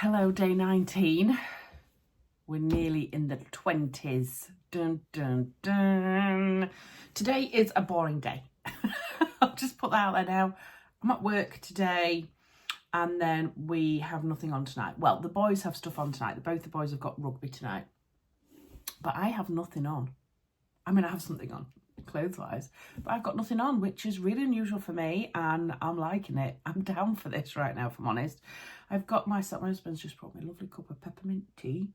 Hello, day 19. We're nearly in the 20s. Dun, dun, dun. Today is a boring day. I'll just put that out there now. I'm at work today and then we have nothing on tonight. Well, the boys have stuff on tonight. Both the boys have got rugby tonight. But I have nothing on. I mean, I have something on, clothes-wise, but I've got nothing on, which is really unusual for me, and I'm liking it. I'm down for this right now, if I'm honest. I've got my husband's just brought me a lovely cup of peppermint tea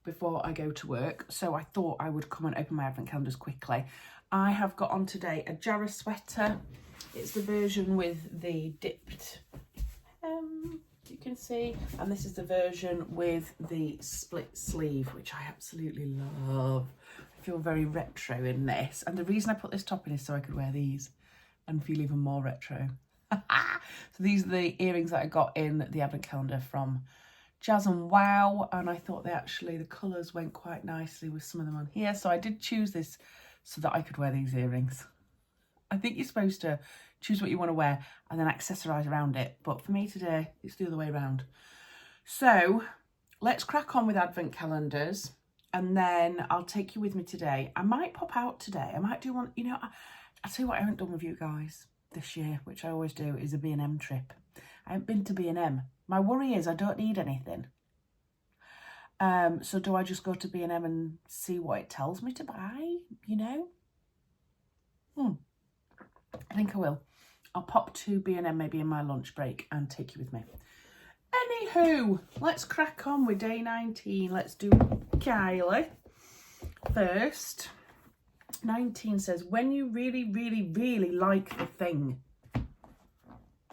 before I go to work, so I thought I would come and open my advent calendars quickly. I have got on today a Jarrah sweater. It's the version with the dipped you can see, and this is the version with the split sleeve, which I absolutely love. I feel very retro in this, and the reason I put this top in is so I could wear these and feel even more retro. So these are the earrings that I got in the advent calendar from Jazz and Wow, and I thought the colours went quite nicely with some of them on here, so I did choose this so that I could wear these earrings. I think you're supposed to choose what you want to wear and then accessorise around it. But for me today, it's the other way around. So let's crack on with advent calendars and then I'll take you with me today. I might pop out today. I might do one, you know, I'll tell you what I haven't done with you guys this year, which I always do, is a B&M trip. I haven't been to B&M. My worry is I don't need anything. So do I just go to B&M and see what it tells me to buy, you know? I think I will. I'll pop to B&M maybe in my lunch break and take you with me. Anywho, let's crack on with day 19. Let's do Kylie first. 19 says, when you really, really, really like the thing.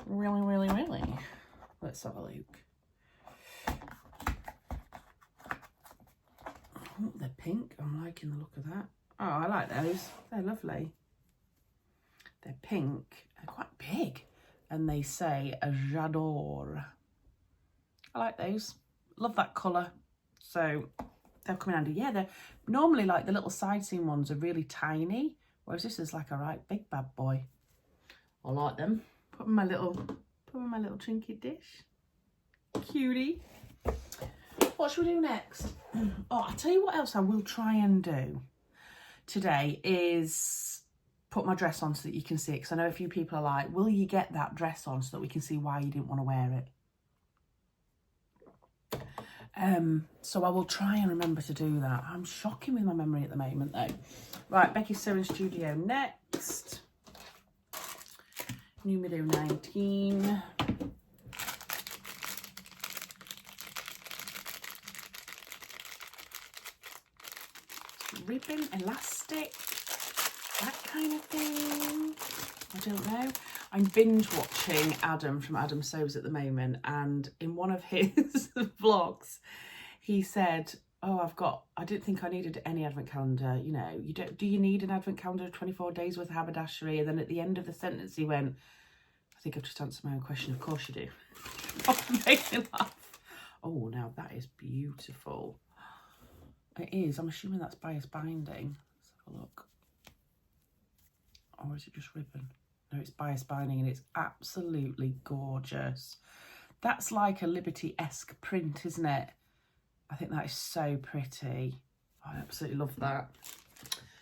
Really, really, really. Let's have a look. Oh, they're pink. I'm liking the look of that. Oh, I like those. They're lovely. They're pink, they're quite big, and they say j'adore. I like those, love that colour, so they'll come in handy. Yeah, they're normally like the little side seam ones are really tiny, whereas this is like a right big bad boy. I like them. Put in my little trinket dish. Cutie. What should we do next? Oh, I'll tell you what else I will try and do today is put my dress on so that you can see it, because I know a few people are like, will you get that dress on so that we can see why you didn't want to wear it? So I will try and remember to do that. I'm shocking with my memory at the moment though. Right, Becky's Sewing Studio next. Numero 19. Ribbon, elastic, that kind of thing. I don't know. I'm binge watching Adam from Adam Sews at the moment, and in one of his vlogs he said, oh, I didn't think I needed any advent calendar, you know, do you need an advent calendar of 24 days worth of haberdashery? And then at the end of the sentence he went, I think I've just answered my own question, of course you do. Made me laugh. Oh, now that is beautiful. It is. I'm assuming that's bias binding. Let's have a look. Or is it just ribbon? No, it's bias binding and it's absolutely gorgeous. That's like a Liberty-esque print, isn't it? I think that is so pretty. I absolutely love that.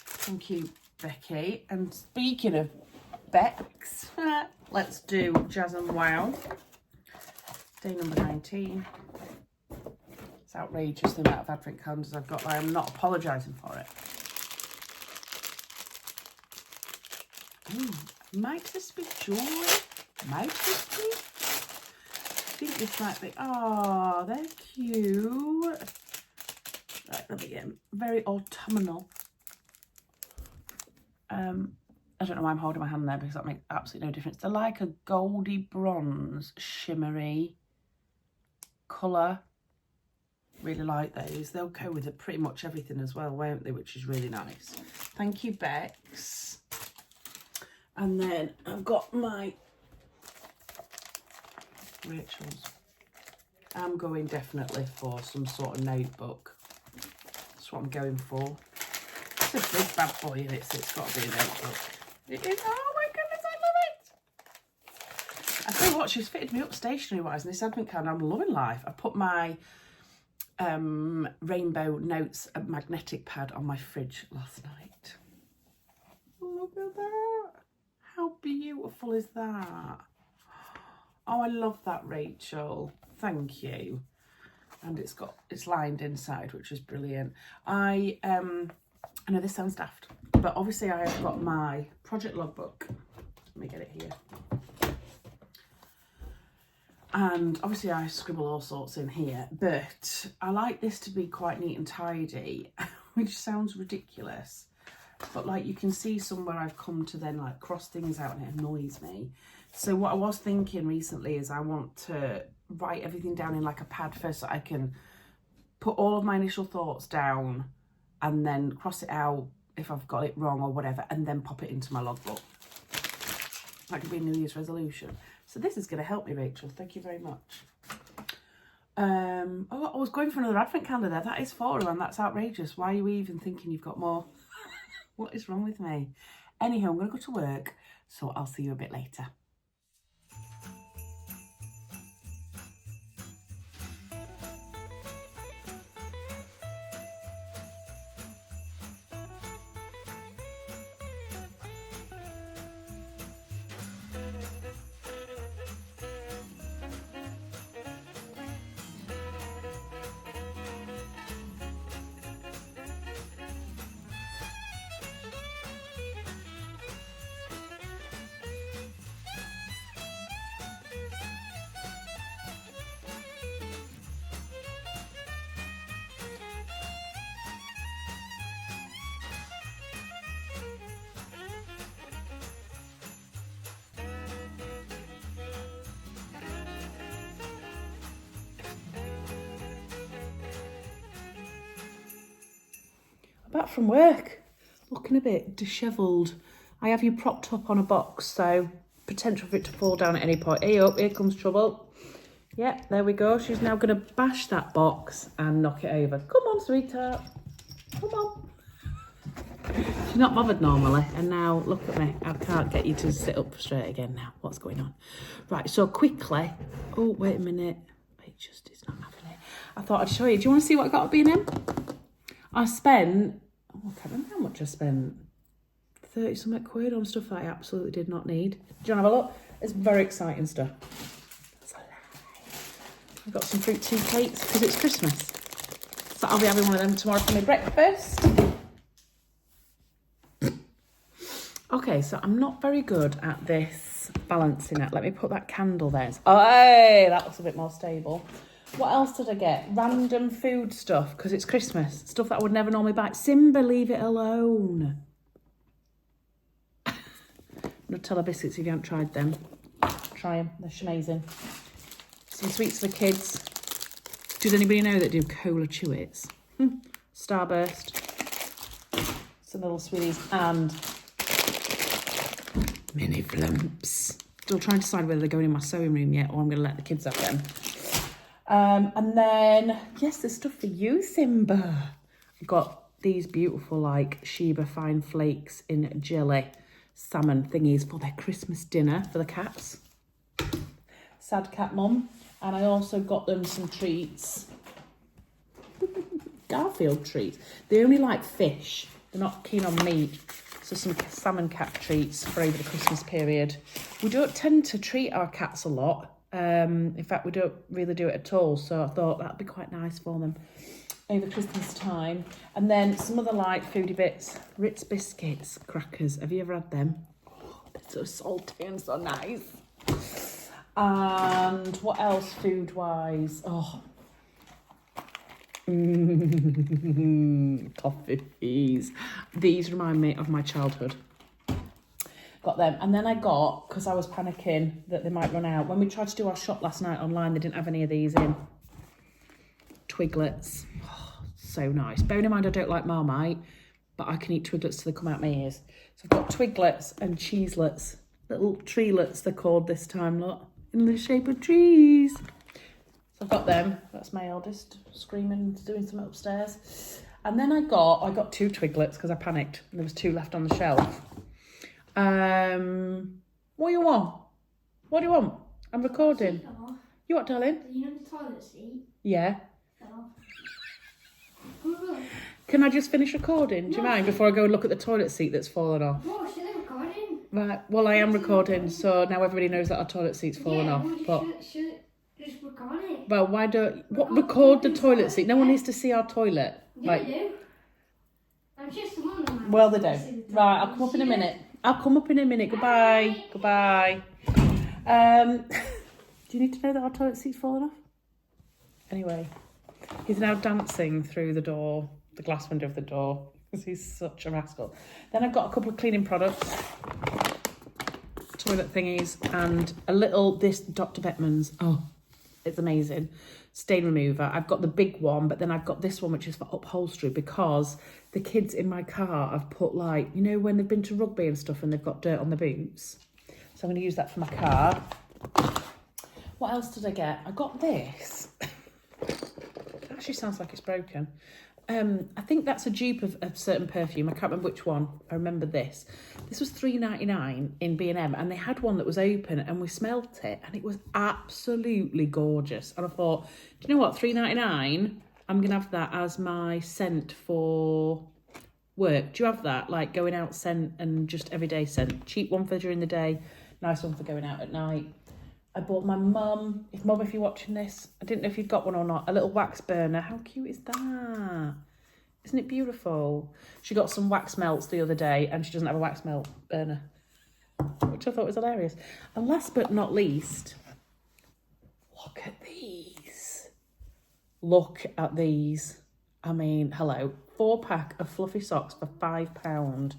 Thank you, Becky. And speaking of Bex, let's do Jazz and Wow. Day number 19. It's outrageous the amount of advent calendars I've got. I am not apologising for it. Might this be jewellery? Might this be? I think this might be. Oh, they're cute. Right, let me get them. Very autumnal. I don't know why I'm holding my hand there because that makes absolutely no difference. They're like a goldy bronze shimmery colour. Really like those. They'll go with pretty much everything as well, won't they? Which is really nice. Thank you, Bex. And then I've got my Rachel's. I'm going definitely for some sort of notebook. That's what I'm going for. It's a big bad boy in it, so it's got to be a notebook. It is. Oh my goodness, I love it. I tell you what? She's fitted me up stationery-wise in this advent calendar. I'm loving life. I put my Rainbow Notes magnetic pad on my fridge last night. Look at that. How beautiful is that? Oh, I love that, Rachel. Thank you. And it's lined inside, which is brilliant. I know this sounds daft, but obviously I have got my project logbook. Let me get it here. And obviously I scribble all sorts in here, but I like this to be quite neat and tidy, which sounds ridiculous. But like you can see somewhere I've come to then like cross things out and it annoys me. So what I was thinking recently is I want to write everything down in like a pad first so I can put all of my initial thoughts down and then cross it out if I've got it wrong or whatever, and then pop it into my logbook. That could be a New Year's resolution. So this is going to help me, Rachel. Thank you very much. Oh, I was going for another advent calendar there. That is 4, and that's outrageous. Why are you even thinking you've got more? What is wrong with me? Anyhow, I'm going to go to work, so I'll see you a bit later. Back from work, looking a bit dishevelled. I have you propped up on a box, so potential for it to fall down at any point. Hey up, here comes trouble. Yeah, there we go. She's now going to bash that box and knock it over. Come on, sweetheart. Come on. She's not bothered normally, and now look at me. I can't get you to sit up straight again now. What's going on? Right, so quickly. Oh, wait a minute. It just is not having it. I thought I'd show you. Do you want to see what I got at B&M? I spent, I can't remember how much I spent, 30-something quid on stuff that I absolutely did not need. Do you want to have a look? It's very exciting stuff. That's a lie. I've got some fruit tea plates because it's Christmas. So I'll be having one of them tomorrow for my breakfast. Okay, so I'm not very good at this balancing it. Let me put that candle there. Oh, hey, that looks a bit more stable. What else did I get? Random food stuff, because it's Christmas. Stuff that I would never normally buy. Simba, leave it alone. Nutella biscuits, if you haven't tried them. Try them, they're amazing. Some sweets for the kids. Does anybody know that do Cola Chewits? Starburst. Some little sweeties. And mini flumps. Still trying to decide whether they're going in my sewing room yet or I'm going to let the kids have them. And then, yes, there's stuff for you, Simba. I've got these beautiful, like, Sheba Fine Flakes in jelly salmon thingies for their Christmas dinner for the cats. Sad cat mum. And I also got them some treats. Garfield treats. They only like fish. They're not keen on meat. So some salmon cat treats for over the Christmas period. We don't tend to treat our cats a lot. In fact, we don't really do it at all, so I thought that'd be quite nice for them over Christmas time. And then some other light foodie bits. Ritz biscuits, crackers. Have you ever had them? Oh, they're so salty and so nice. And what else food-wise? Oh, toffees. These remind me of my childhood. Got them. And then I got, because I was panicking that they might run out, when we tried to do our shop last night online, they didn't have any of these in. Twiglets. Oh, so nice. Bearing in mind I don't like Marmite, but I can eat Twiglets till they come out my ears. So I've got Twiglets and Cheeselets. Little treelets they're called this time, look. In the shape of trees. So I've got them. That's my eldest screaming, doing something upstairs. And then I got 2 Twiglets because I panicked. And there was 2 left on the shelf. What do you want? What do you want? I'm recording. You what, darling? You know the toilet seat? Yeah. Fell off. Can I just finish recording? Do you mind before I go and look at the toilet seat that's fallen off? Oh, she's recording. Right. Well, I am recording, so now everybody knows that our toilet seat's fallen off. But Should just record it. well, why don't record the toilet seat? No one needs to see our toilet. Yeah, they do. I'm just one. Well, they don't. Right. I'll come up in a minute. Goodbye. Goodbye. Do you need to know that our toilet seat's fallen off? Anyway, he's now dancing through the door, the glass window of the door, because he's such a rascal. Then I've got a couple of cleaning products, toilet thingies, and a little, this Dr. Beckman's, oh, it's amazing, stain remover. I've got the big one, but then I've got this one, which is for upholstery, because the kids in my car have put, like, you know, when they've been to rugby and stuff and they've got dirt on their boots. So I'm going to use that for my car. What else did I get? I got this. It actually sounds like it's broken. I think that's a dupe of a certain perfume. I can't remember which one. I remember this. This was $3.99 in B&M, and they had one that was open, and we smelt it, and it was absolutely gorgeous. And I thought, do you know what? $3.99. I'm gonna have that as my scent for work. Do you have that? Like going out scent and just everyday scent. Cheap one for during the day, nice one for going out at night. I bought my mum, if you're watching this, I didn't know if you'd got one or not, a little wax burner. How cute is that? Isn't it beautiful? She got some wax melts the other day and she doesn't have a wax melt burner, which I thought was hilarious. And last but not least, look at these. Look at these. I mean, hello. 4-pack of fluffy socks for £5.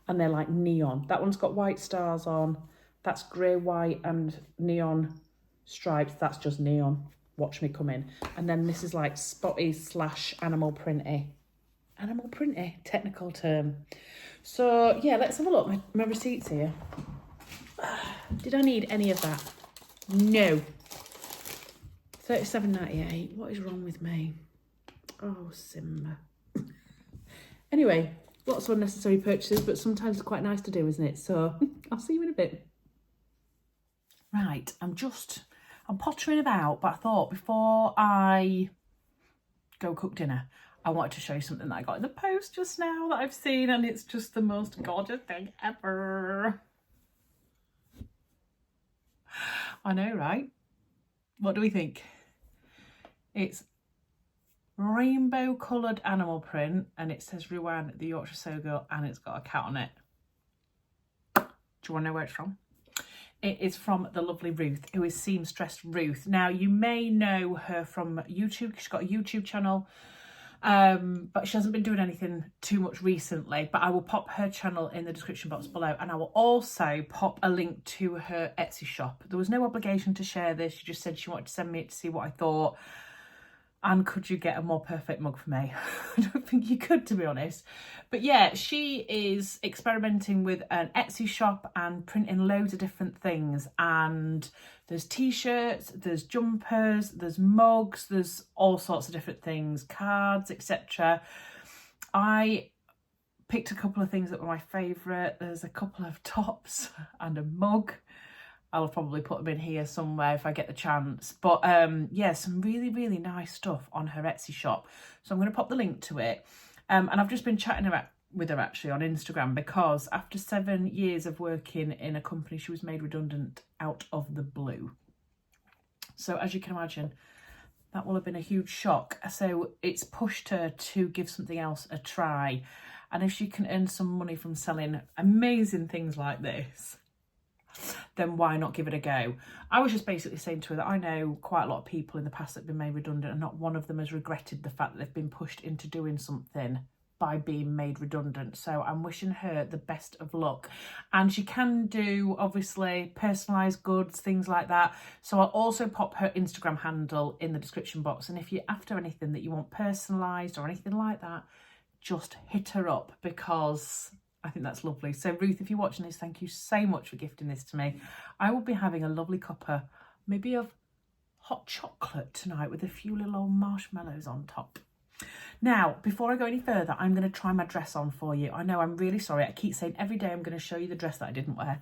And they're like neon. That one's got white stars on. That's grey, white and neon stripes. That's just neon. Watch me come in. And then this is like spotty / animal printy. Animal printy, technical term. So yeah, let's have a look. My receipts here. Did I need any of that? No. $37.98. What is wrong with me? Oh, Simba. Anyway, lots of unnecessary purchases, but sometimes it's quite nice to do, isn't it? So I'll see you in a bit. Right, I'm pottering about, but I thought before I go cook dinner, I wanted to show you something that I got in the post just now that I've seen, and it's just the most gorgeous thing ever. I know, right? What do we think? It's rainbow coloured animal print, and it says Ruan, the Yorkshire Showgirl, and it's got a cat on it. Do you want to know where it's from? It is from the lovely Ruth, who is Seamstress Ruth. Now, you may know her from YouTube. She's got a YouTube channel, but she hasn't been doing anything too much recently. But I will pop her channel in the description box below, and I will also pop a link to her Etsy shop. There was no obligation to share this. She just said she wanted to send me it to see what I thought. And could you get a more perfect mug for me? I don't think you could, to be honest. But yeah, she is experimenting with an Etsy shop and printing loads of different things. And there's t-shirts, there's jumpers, there's mugs, there's all sorts of different things, cards, etc. I picked a couple of things that were my favourite. There's a couple of tops and a mug. I'll probably put them in here somewhere if I get the chance. But yeah, some really, really nice stuff on her Etsy shop. So I'm going to pop the link to it. And I've just been chatting with her actually on Instagram, because after 7 years of working in a company, she was made redundant out of the blue. So as you can imagine, that will have been a huge shock. So it's pushed her to give something else a try. And if she can earn some money from selling amazing things like this, then why not give it a go? I was just basically saying to her that I know quite a lot of people in the past that have been made redundant, and not one of them has regretted the fact that they've been pushed into doing something by being made redundant. So I'm wishing her the best of luck. And she can do, obviously, personalised goods, things like that. So I'll also pop her Instagram handle in the description box. And if you're after anything that you want personalised or anything like that, just hit her up, because I think that's lovely. So Ruth, if you're watching this, thank you so much for gifting this to me. I will be having a lovely cuppa, maybe of hot chocolate tonight with a few little old marshmallows on top. Now, before I go any further, I'm going to try my dress on for you. I know, I'm really sorry. I keep saying every day I'm going to show you the dress that I didn't wear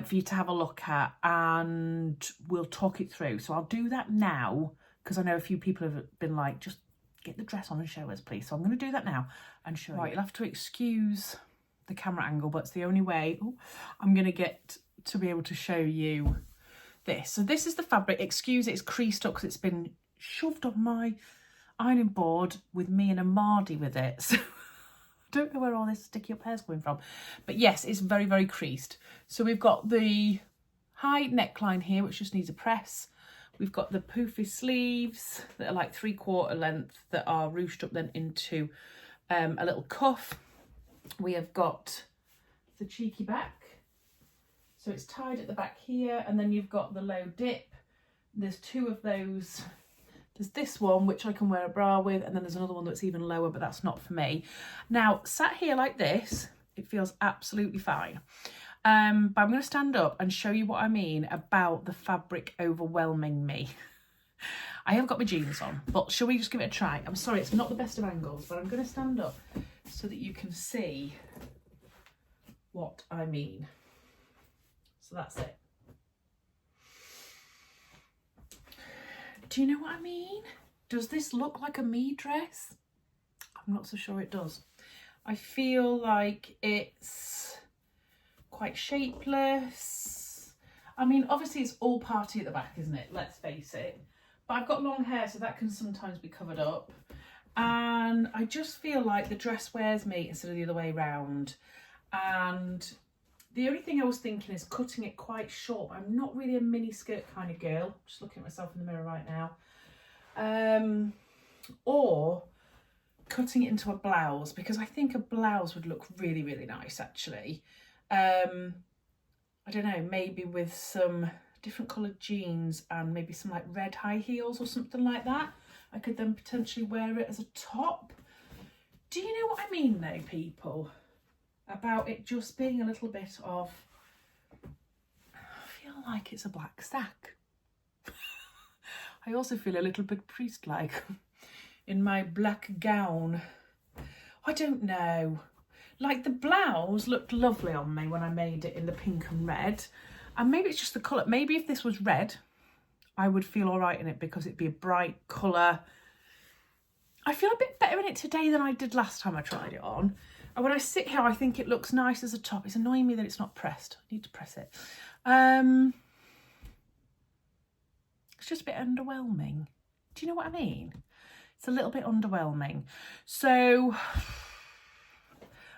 for you to have a look at, and we'll talk it through. So I'll do that now, because I know a few people have been like, just get the dress on and show us, please. So I'm going to do that now and show you. Right, you'll have to excuse the camera angle, but it's the only way I'm going to get to be able to show you this. So this is the fabric. Excuse it, it's creased up because it's been shoved on my ironing board with me and a Mardy with it. So I don't know where all this sticky up hair's coming from. But yes, it's very, very creased. So we've got the high neckline here, which just needs a press. We've got the poofy sleeves that are like 3/4 length that are ruched up then into a little cuff. We have got the cheeky back. So it's tied at the back here, and then you've got the low dip. There's two of those. There's this one, which I can wear a bra with, and then there's another one that's even lower, but that's not for me. Now, sat here like this, it feels absolutely fine. But I'm going to stand up and show you what I mean about the fabric overwhelming me. I have got my jeans on, but shall we just give it a try? I'm sorry, it's not the best of angles, but I'm going to stand up so that you can see what I mean. So that's it. Do you know what I mean? Does this look like a me dress? I'm not so sure it does. I feel like it's quite shapeless. I mean, obviously it's all party at the back, isn't it? Let's face it. But I've got long hair, so that can sometimes be covered up. And I just feel like the dress wears me instead of the other way round. And the only thing I was thinking is cutting it quite short. I'm not really a mini skirt kind of girl. Just looking at myself in the mirror right now. Or cutting it into a blouse, because I think a blouse would look really, really nice actually. I don't know, maybe with some different coloured jeans and maybe some like red high heels or something like that. I could then potentially wear it as a top. Do you know what I mean though, people? About it just being a little bit of, I feel like it's a black sack. I also feel a little bit priest-like in my black gown. I don't know. Like the blouse looked lovely on me when I made it in the pink and red. And maybe it's just the colour. Maybe if this was red, I would feel all right in it because it'd be a bright colour. I feel a bit better in it today than I did last time I tried it on. And when I sit here, I think it looks nice as a top. It's annoying me that it's not pressed. I need to press it. It's just a bit underwhelming. Do you know what I mean? It's a little bit underwhelming. So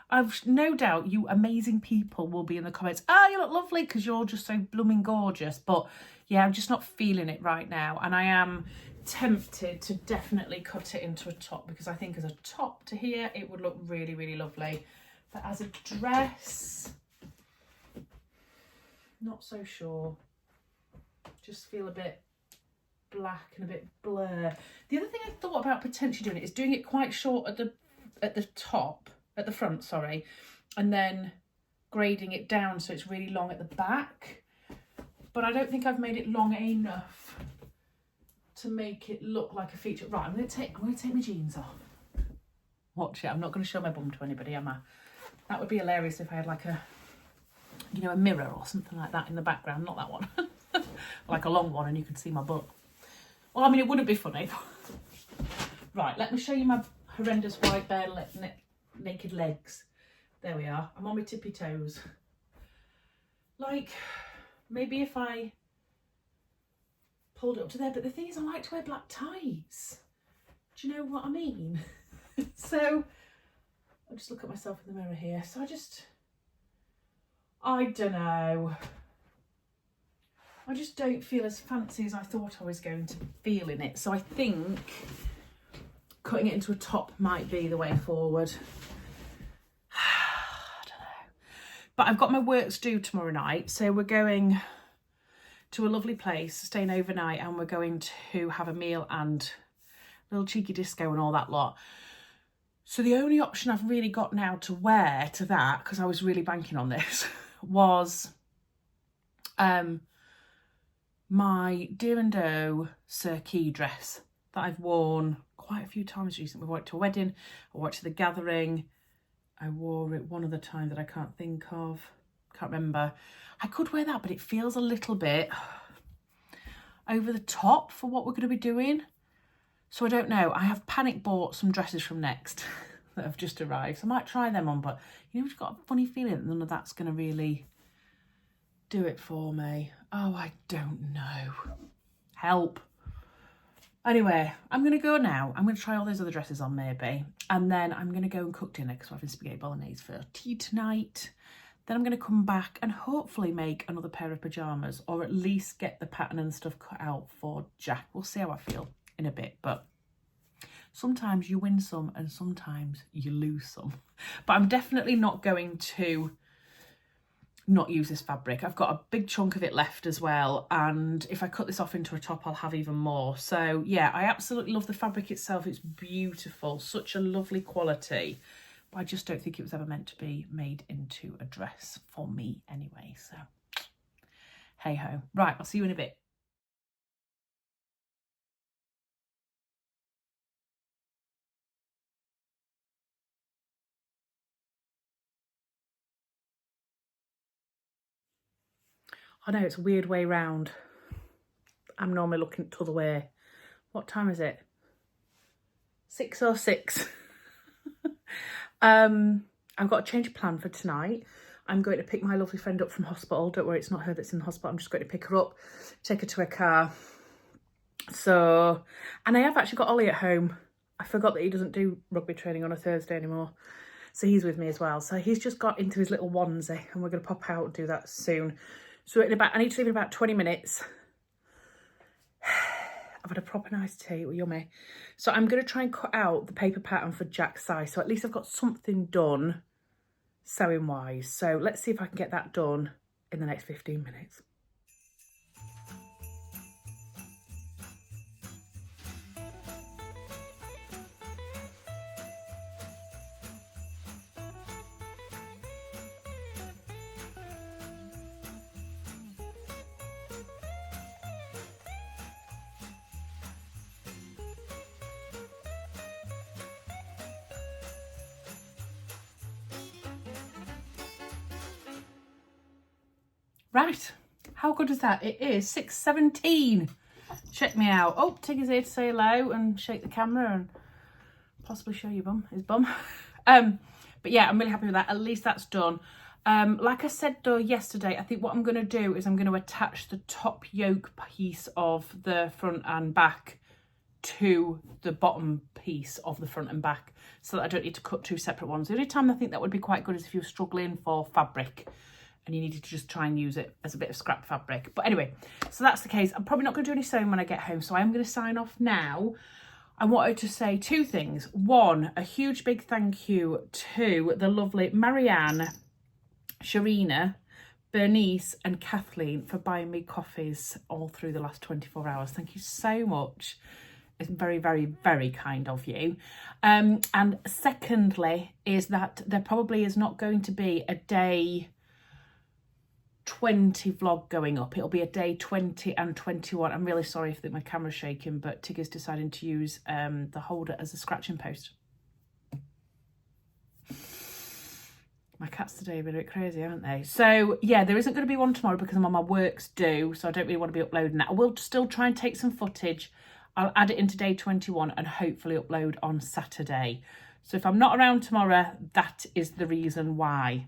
I've no doubt you amazing people will be in the comments, oh, you look lovely because you're just so blooming gorgeous. But yeah, I'm just not feeling it right now. And I am tempted to definitely cut it into a top, because I think as a top to here it would look really, really lovely. But as a dress, not so sure. Just feel a bit black and a bit blur. The other thing I thought about potentially doing it is doing it quite short at the top, at the front, sorry, and then grading it down so it's really long at the back. But I don't think I've made it long enough to make it look like a feature. Right, I'm gonna take my jeans off. Watch it. I'm not gonna show my bum to anybody, am I? That would be hilarious if I had like a, you know, a mirror or something like that in the background. Not that one. Like a long one and you can see my butt. Well, I mean, it wouldn't be funny. Right, let me show you my horrendous white bare naked legs. There we are. I'm on my tippy toes. Like, maybe if I pulled it up to there, but the thing is I like to wear black tights. Do you know what I mean? So I'll just look at myself in the mirror here. So I don't know. I just don't feel as fancy as I thought I was going to feel in it. So I think cutting it into a top might be the way forward. I don't know. But I've got my works due tomorrow night. So we're going to a lovely place, staying overnight, and we're going to have a meal and a little cheeky disco and all that lot. So the only option I've really got now to wear to that, because I was really banking on this, was my Dear and Do Sir Key dress that I've worn quite a few times recently. We went to a wedding, I went to the gathering. I wore it one other time that I can't think of. Can't remember. I could wear that, but it feels a little bit over the top for what we're going to be doing. So I don't know. I have panic bought some dresses from Next that have just arrived. So I might try them on, but you know, I've got a funny feeling that none of that's going to really do it for me. Oh, I don't know. Help. Anyway, I'm going to go now. I'm going to try all those other dresses on maybe. And then I'm going to go and cook dinner because we're having spaghetti bolognese for tea tonight. Then I'm going to come back and hopefully make another pair of pyjamas, or at least get the pattern and stuff cut out for Jack. We'll see how I feel in a bit, but sometimes you win some and sometimes you lose some. But I'm definitely not going to not use this fabric. I've got a big chunk of it left as well, and if I cut this off into a top I'll have even more. So yeah, I absolutely love the fabric itself. It's beautiful, such a lovely quality, but I just don't think it was ever meant to be made into a dress for me anyway. So hey ho. Right, I'll see you in a bit. I know it's a weird way round. I'm normally looking the other way. What time is it? 6:06. I've got a change of plan for tonight. I'm going to pick my lovely friend up from hospital. Don't worry, it's not her that's in hospital. I'm just going to pick her up, take her to her car. So, and I have actually got Ollie at home. I forgot that he doesn't do rugby training on a Thursday anymore. So he's with me as well. So he's just got into his little onesie and we're going to pop out and do that soon. So I need to leave in about 20 minutes. I've had a proper nice tea, yummy. So I'm going to try and cut out the paper pattern for Jack's size. So at least I've got something done sewing wise. So let's see if I can get that done in the next 15 minutes. Right, how good is that? It is 6:17. Check me out. Oh, Tiggy's here to say hello and shake the camera and possibly show you his bum. But yeah, I'm really happy with that. At least that's done. Like I said though yesterday, I think what I'm going to do is I'm going to attach the top yoke piece of the front and back to the bottom piece of the front and back so that I don't need to cut two separate ones. The only time I think that would be quite good is if you're struggling for fabric and you needed to just try and use it as a bit of scrap fabric. But anyway, so that's the case. I'm probably not going to do any sewing when I get home, so I am going to sign off now. I wanted to say two things. One, a huge big thank you to the lovely Marianne, Sharina, Bernice and Kathleen for buying me coffees all through the last 24 hours. Thank you so much. It's very, very, very kind of you. And secondly is that there probably is not going to be a day 20 vlog going up. It'll be a day 20 and 21. I'm really sorry if my camera's shaking, but Tiggy's deciding to use the holder as a scratching post. My cats today have been a bit crazy, haven't they? So yeah, there isn't going to be one tomorrow because I'm on my works due, so I don't really want to be uploading that. I will still try and take some footage. I'll add it into day 21 and hopefully upload on Saturday. So if I'm not around tomorrow, that is the reason why.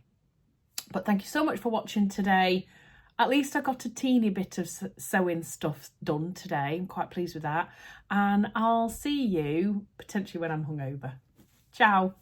But thank you so much for watching today. At least I got a teeny bit of sewing stuff done today. I'm quite pleased with that. And I'll see you potentially when I'm hungover. Ciao.